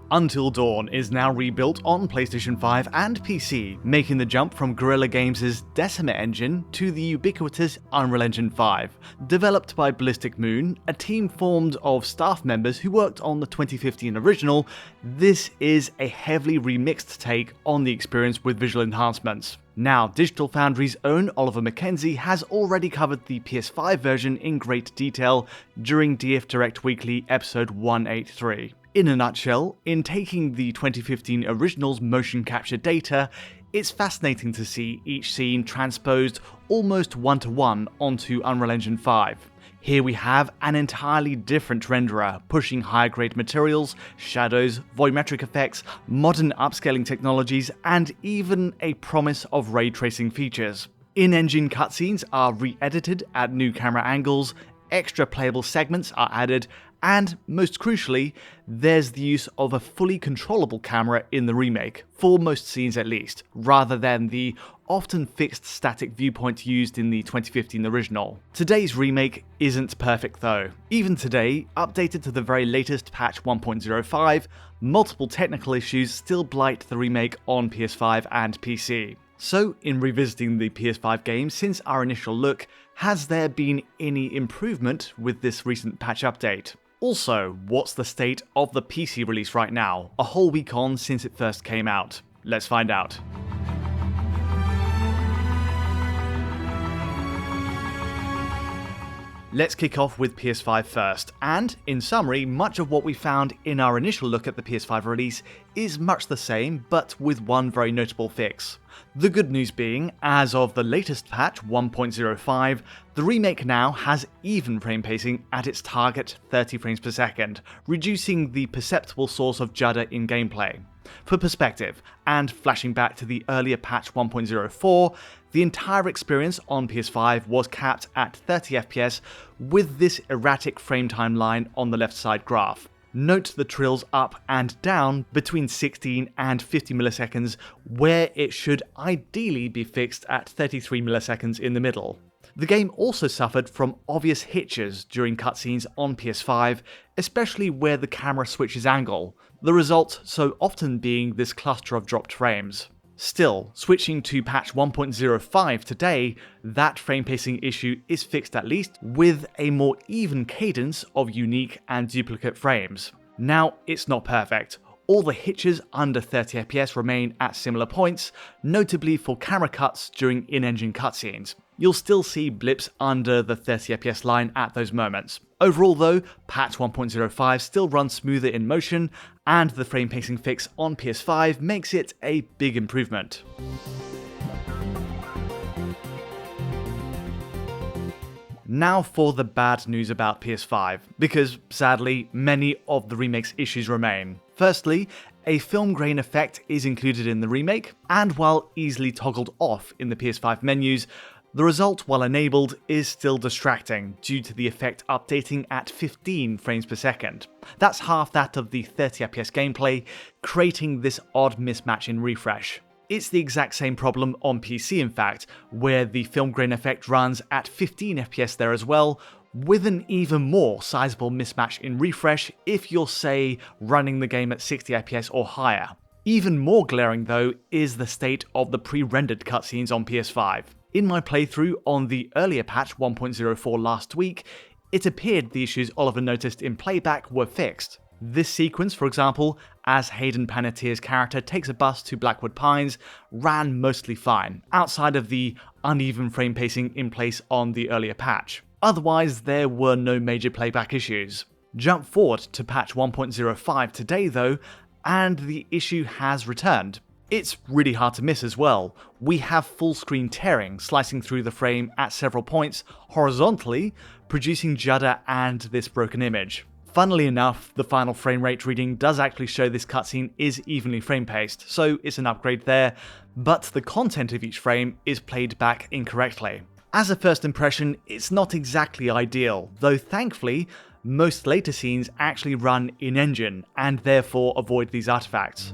Until Dawn is now rebuilt on PlayStation 5 and PC, making the jump from Guerrilla Games' Decima engine to the ubiquitous Unreal Engine 5. Developed by Ballistic Moon, a team formed of staff members who worked on the 2015 original, this is a heavily remixed take on the experience with visual enhancements. Now, Digital Foundry's own Oliver Mackenzie has already covered the PS5 version in great detail during DF Direct Weekly episode 183. In a nutshell, in taking the 2015 original's motion capture data, it's fascinating to see each scene transposed almost one-to-one onto Unreal Engine 5. Here we have an entirely different renderer, pushing higher grade materials, shadows, volumetric effects, modern upscaling technologies, and even a promise of ray tracing features. In-engine cutscenes are re-edited at new camera angles, extra playable segments are added, and, most crucially, there's the use of a fully controllable camera in the remake, for most scenes at least, rather than the often fixed static viewpoint used in the 2015 original. Today's remake isn't perfect though. Even today, updated to the very latest patch 1.05, multiple technical issues still blight the remake on PS5 and PC. So, in revisiting the PS5 game since our initial look, has there been any improvement with this recent patch update? Also, what's the state of the PC release right now, a whole week on since it first came out? Let's find out. Let's kick off with PS5 first, and in summary, much of what we found in our initial look at the PS5 release is much the same, but with one very notable fix. The good news being, as of the latest patch 1.05, the remake now has even frame pacing at its target 30 frames per second, reducing the perceptible source of judder in gameplay. For perspective, and flashing back to the earlier patch 1.04, the entire experience on PS5 was capped at 30 FPS with this erratic frame timeline on the left side graph. Note the trills up and down between 16 and 50 milliseconds, where it should ideally be fixed at 33 milliseconds in the middle. The game also suffered from obvious hitches during cutscenes on PS5, especially where the camera switches angle, the result so often being this cluster of dropped frames. Still, switching to patch 1.05 today, that frame pacing issue is fixed at least, with a more even cadence of unique and duplicate frames. Now, it's not perfect. All the hitches under 30 FPS remain at similar points, notably for camera cuts during in-engine cutscenes. You'll still see blips under the 30 FPS line at those moments. Overall though, patch 1.05 still runs smoother in motion, and the frame pacing fix on PS5 makes it a big improvement. Now for the bad news about PS5, because sadly, many of the remake's issues remain. Firstly, a film grain effect is included in the remake, and while easily toggled off in the PS5 menus, the result, while enabled, is still distracting due to the effect updating at 15 frames per second. That's half that of the 30 FPS gameplay, creating this odd mismatch in refresh. It's the exact same problem on PC in fact, where the film grain effect runs at 15 FPS there as well, with an even more sizable mismatch in refresh if you're, say, running the game at 60 FPS or higher. Even more glaring though is the state of the pre-rendered cutscenes on PS5. In my playthrough on the earlier patch 1.04 last week, it appeared the issues Oliver noticed in playback were fixed. This sequence, for example, as Hayden Panettiere's character takes a bus to Blackwood Pines, ran mostly fine, outside of the uneven frame pacing in place on the earlier patch. Otherwise, there were no major playback issues. Jump forward to patch 1.05 today though, and the issue has returned. It's really hard to miss as well. We have full screen tearing slicing through the frame at several points horizontally, producing judder and this broken image. Funnily enough, the final frame rate reading does actually show this cutscene is evenly frame paced, so it's an upgrade there, but the content of each frame is played back incorrectly. As a first impression, it's not exactly ideal, though thankfully, most later scenes actually run in-engine and therefore avoid these artifacts.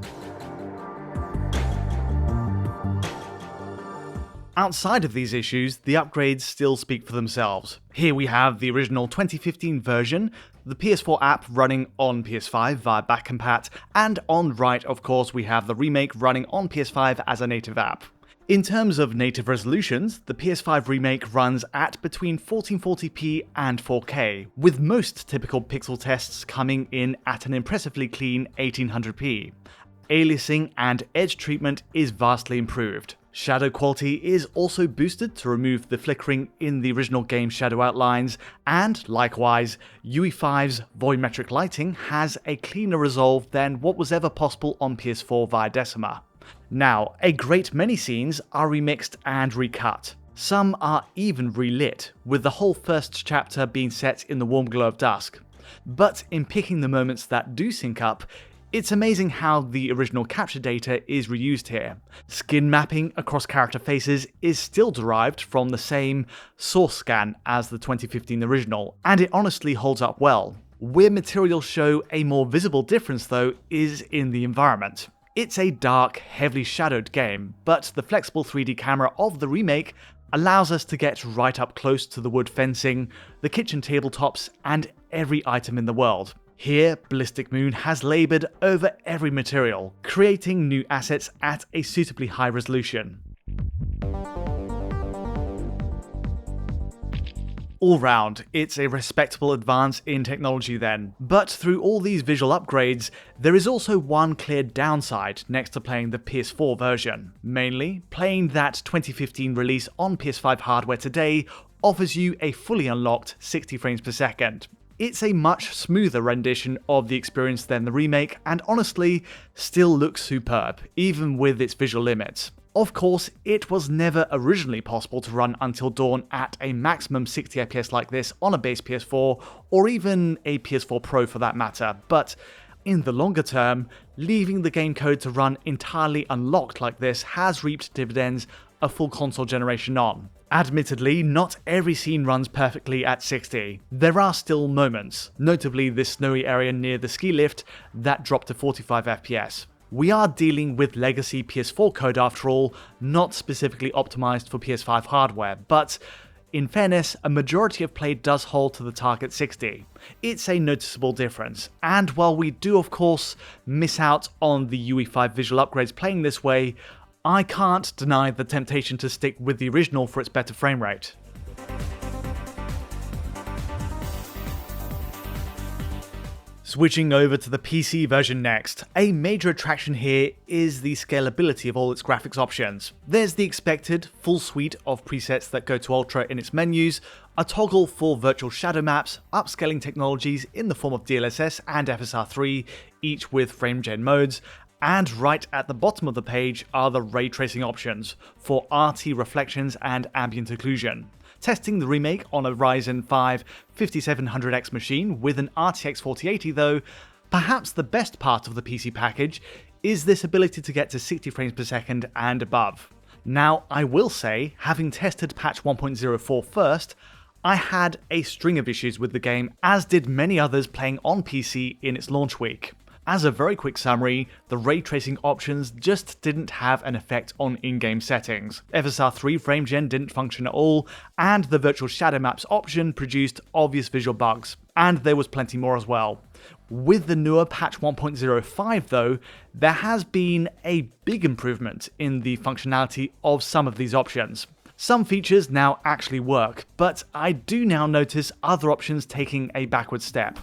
Outside of these issues, the upgrades still speak for themselves. Here we have the original 2015 version, the PS4 app running on PS5 via backcompat, and on right, of course, we have the Remake running on PS5 as a native app. In terms of native resolutions, the PS5 Remake runs at between 1440p and 4K, with most typical pixel tests coming in at an impressively clean 1800p. Aliasing and edge treatment is vastly improved. Shadow quality is also boosted to remove the flickering in the original game's shadow outlines, and likewise, UE5's volumetric lighting has a cleaner resolve than what was ever possible on PS4 via Decima. Now, a great many scenes are remixed and recut. Some are even relit, with the whole first chapter being set in the warm glow of dusk. But in picking the moments that do sync up, it's amazing how the original capture data is reused here. Skin mapping across character faces is still derived from the same source scan as the 2015 original, and it honestly holds up well. Where materials show a more visible difference though is in the environment. It's a dark, heavily shadowed game, but the flexible 3D camera of the Remake allows us to get right up close to the wood fencing, the kitchen tabletops, and every item in the world. Here, Ballistic Moon has laboured over every material, creating new assets at a suitably high resolution. All round, it's a respectable advance in technology then, but through all these visual upgrades, there is also one clear downside next to playing the PS4 version. Mainly, playing that 2015 release on PS5 hardware today offers you a fully unlocked 60 frames per second. It's a much smoother rendition of the experience than the Remake, and honestly, still looks superb, even with its visual limits. Of course, it was never originally possible to run Until Dawn at a maximum 60 FPS like this on a base PS4, or even a PS4 Pro for that matter, but in the longer term, leaving the game code to run entirely unlocked like this has reaped dividends a full console generation on. Admittedly, not every scene runs perfectly at 60. There are still moments, notably this snowy area near the ski lift that dropped to 45 FPS. We are dealing with legacy PS4 code after all, not specifically optimized for PS5 hardware, but in fairness, a majority of play does hold to the target 60. It's a noticeable difference, and while we do of course miss out on the UE5 visual upgrades playing this way, I can't deny the temptation to stick with the original for its better frame rate. Switching over to the PC version next, a major attraction here is the scalability of all its graphics options. There's the expected full suite of presets that go to Ultra in its menus, a toggle for virtual shadow maps, upscaling technologies in the form of DLSS and FSR3, each with frame gen modes, and right at the bottom of the page are the ray tracing options for RT reflections and ambient occlusion. Testing the Remake on a Ryzen 5 5700X machine with an RTX 4080 though, perhaps the best part of the PC package is this ability to get to 60 frames per second and above. Now, I will say, having tested patch 1.04 first, I had a string of issues with the game, as did many others playing on PC in its launch week. As a very quick summary, the ray tracing options just didn't have an effect on in-game settings. FSR3 frame gen didn't function at all, and the virtual shadow maps option produced obvious visual bugs. And there was plenty more as well. With the newer patch 1.05 though, there has been a big improvement in the functionality of some of these options. Some features now actually work, but I do now notice other options taking a backward step.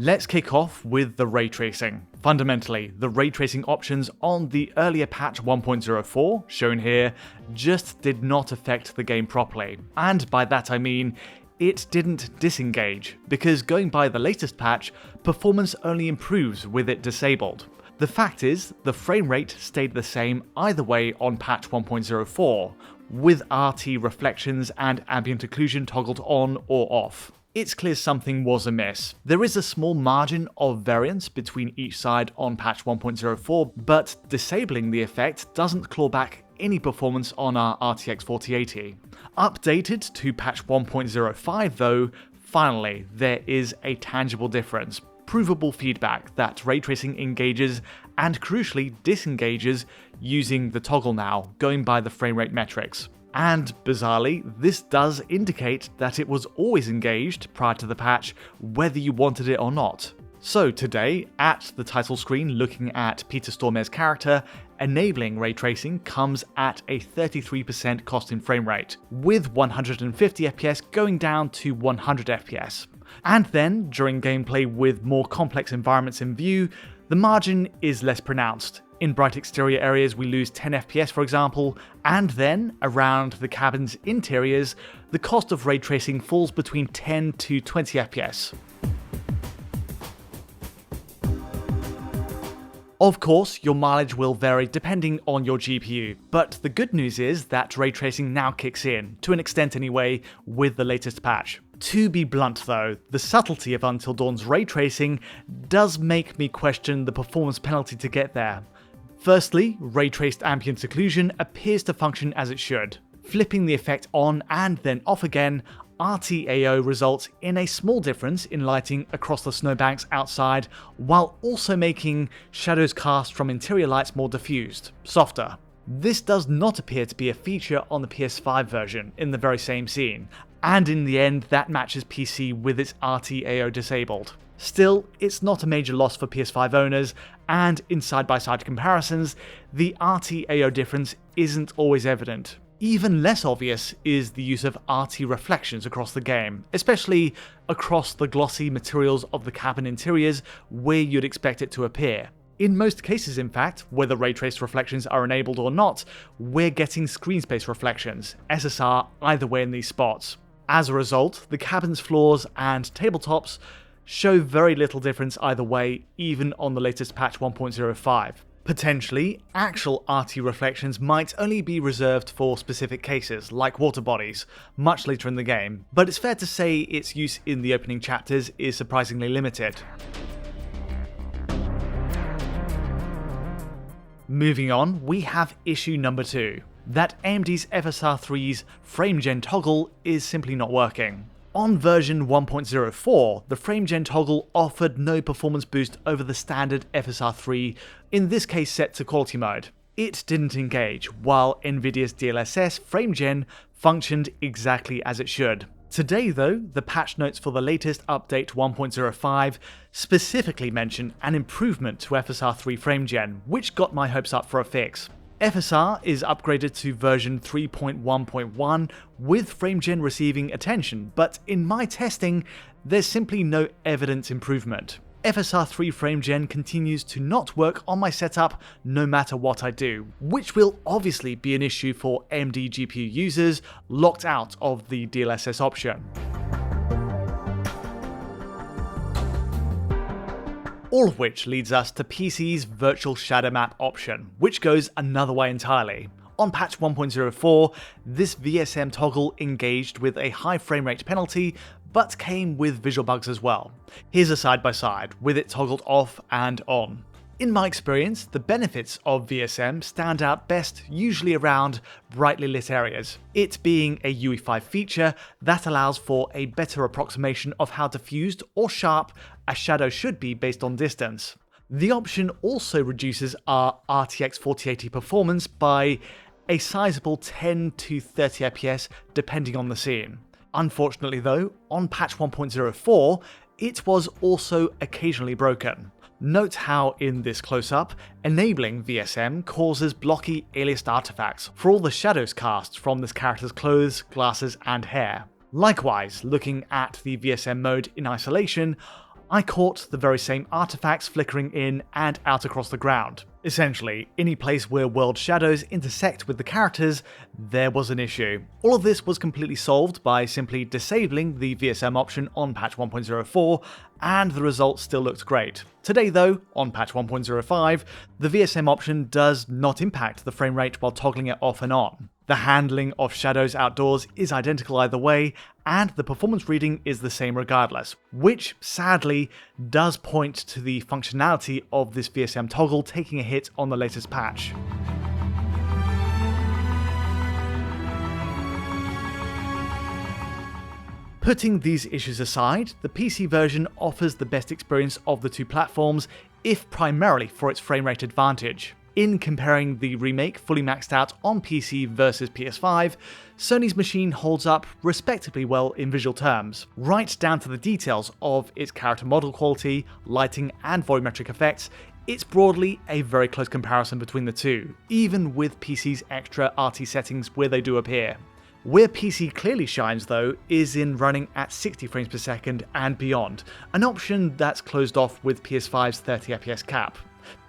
Let's kick off with the ray tracing. Fundamentally, the ray tracing options on the earlier patch 1.04, shown here, just did not affect the game properly. And by that I mean, it didn't disengage, because going by the latest patch, performance only improves with it disabled. The fact is, the frame rate stayed the same either way on patch 1.04, with RT reflections and ambient occlusion toggled on or off. It's clear something was amiss. There is a small margin of variance between each side on patch 1.04, but disabling the effect doesn't claw back any performance on our RTX 4080. Updated to patch 1.05 though, finally there is a tangible difference. Provable feedback that ray tracing engages and crucially disengages using the toggle now, going by the frame rate metrics. And bizarrely, this does indicate that it was always engaged prior to the patch, whether you wanted it or not. So today, at the title screen looking at Peter Stormare's character, enabling ray tracing comes at a 33% cost in frame rate, with 150 FPS going down to 100 FPS. And then, during gameplay with more complex environments in view, the margin is less pronounced. In bright exterior areas we lose 10 FPS for example, and then, around the cabin's interiors, the cost of ray tracing falls between 10 to 20 FPS. Of course, your mileage will vary depending on your GPU, but the good news is that ray tracing now kicks in, to an extent anyway, with the latest patch. To be blunt though, the subtlety of Until Dawn's ray tracing does make me question the performance penalty to get there. Firstly, ray-traced ambient occlusion appears to function as it should. Flipping the effect on and then off again, RTAO results in a small difference in lighting across the snowbanks outside, while also making shadows cast from interior lights more diffused, softer. This does not appear to be a feature on the PS5 version in the very same scene, and in the end that matches PC with its RTAO disabled. Still, it's not a major loss for PS5 owners, and in side-by-side comparisons, the RTAO difference isn't always evident. Even less obvious is the use of RT reflections across the game, especially across the glossy materials of the cabin interiors where you'd expect it to appear. In most cases, in fact, whether ray traced reflections are enabled or not, we're getting screen space reflections, SSR, either way in these spots. As a result, the cabin's floors and tabletops show very little difference either way, even on the latest patch 1.05. Potentially, actual RT reflections might only be reserved for specific cases, like water bodies, much later in the game, but it's fair to say its use in the opening chapters is surprisingly limited. Moving on, we have issue number 2, that AMD's FSR 3's FrameGen toggle is simply not working. On version 1.04, the FrameGen toggle offered no performance boost over the standard FSR 3, in this case set to quality mode. It didn't engage, while Nvidia's DLSS FrameGen functioned exactly as it should. Today though, the patch notes for the latest update 1.05 specifically mention an improvement to FSR 3 FrameGen, which got my hopes up for a fix. FSR is upgraded to version 3.1.1 with FrameGen receiving attention, but in my testing, there's simply no evident improvement. FSR 3 FrameGen continues to not work on my setup no matter what I do, which will obviously be an issue for AMD GPU users locked out of the DLSS option. All of which leads us to PC's virtual shadow map option, which goes another way entirely. On patch 1.04, this VSM toggle engaged with a high frame rate penalty, but came with visual bugs as well. Here's a side-by-side, with it toggled off and on. In my experience, the benefits of VSM stand out best usually around brightly lit areas, it being a UE5 feature that allows for a better approximation of how diffused or sharp a shadow should be based on distance. The option also reduces our RTX 4080 performance by a sizable 10 to 30 FPS depending on the scene. Unfortunately though, on patch 1.04, it was also occasionally broken. Note how in this close-up, enabling VSM causes blocky aliased artifacts for all the shadows cast from this character's clothes, glasses and hair. Likewise, looking at the VSM mode in isolation, I caught the very same artifacts flickering in and out across the ground. Essentially, any place where world shadows intersect with the characters, there was an issue. All of this was completely solved by simply disabling the VSM option on patch 1.04, and the results still looked great. Today though, on patch 1.05, the VSM option does not impact the frame rate while toggling it off and on. The handling of shadows outdoors is identical either way, and the performance reading is the same regardless, which sadly does point to the functionality of this VSM toggle taking a hit on the latest patch. Putting these issues aside, the PC version offers the best experience of the two platforms, if primarily for its frame rate advantage. In comparing the Remake fully maxed out on PC versus PS5, Sony's machine holds up respectably well in visual terms, right down to the details of its character model quality, lighting and volumetric effects. It's broadly a very close comparison between the two, even with PC's extra RT settings where they do appear. Where PC clearly shines though is in running at 60 frames per second and beyond, an option that's closed off with PS5's 30 FPS cap.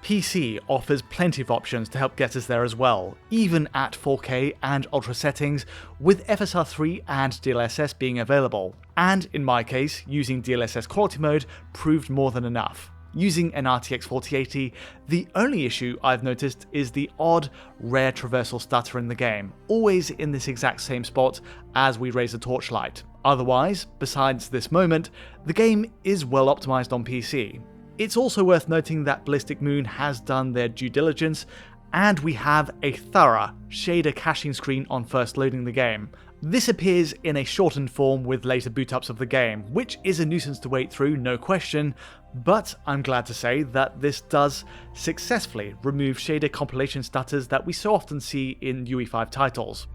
PC offers plenty of options to help get us there as well, even at 4K and Ultra settings, with FSR 3 and DLSS being available, and in my case, using DLSS quality mode proved more than enough. Using an RTX 4080, the only issue I've noticed is the odd, rare traversal stutter in the game, always in this exact same spot as we raise the torchlight. Otherwise, besides this moment, the game is well optimized on PC. It's also worth noting that Ballistic Moon has done their due diligence, and we have a thorough shader caching screen on first loading the game. This appears in a shortened form with later boot-ups of the game, which is a nuisance to wait through, no question, but I'm glad to say that this does successfully remove shader compilation stutters that we so often see in UE5 titles.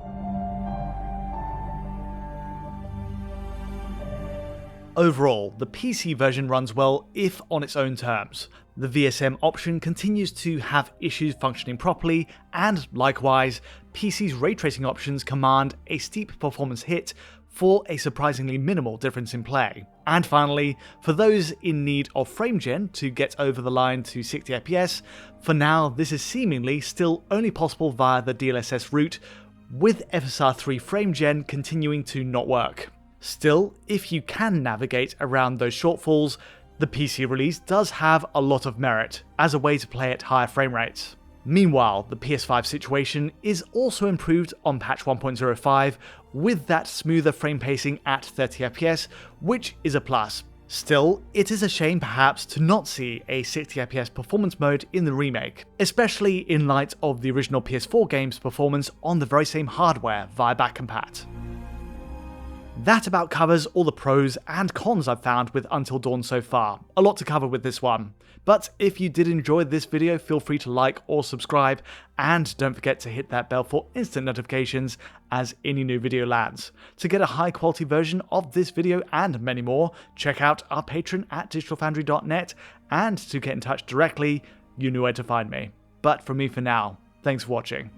Overall, the PC version runs well if on its own terms. The VSM option continues to have issues functioning properly, and likewise, PC's ray tracing options command a steep performance hit for a surprisingly minimal difference in play. And finally, for those in need of frame gen to get over the line to 60 FPS, for now this is seemingly still only possible via the DLSS route, with FSR 3 frame gen continuing to not work. Still, if you can navigate around those shortfalls, the PC release does have a lot of merit as a way to play at higher frame rates. Meanwhile, the PS5 situation is also improved on patch 1.05 with that smoother frame pacing at 30 FPS, which is a plus. Still, it is a shame perhaps to not see a 60 FPS performance mode in the remake, especially in light of the original PS4 game's performance on the very same hardware via backcompat. That about covers all the pros and cons I've found with Until Dawn so far. A lot to cover with this one. But if you did enjoy this video, feel free to like or subscribe, and don't forget to hit that bell for instant notifications as any new video lands. To get a high quality version of this video and many more, check out our Patreon at digitalfoundry.net, and to get in touch directly, you know where to find me. But from me for now, thanks for watching.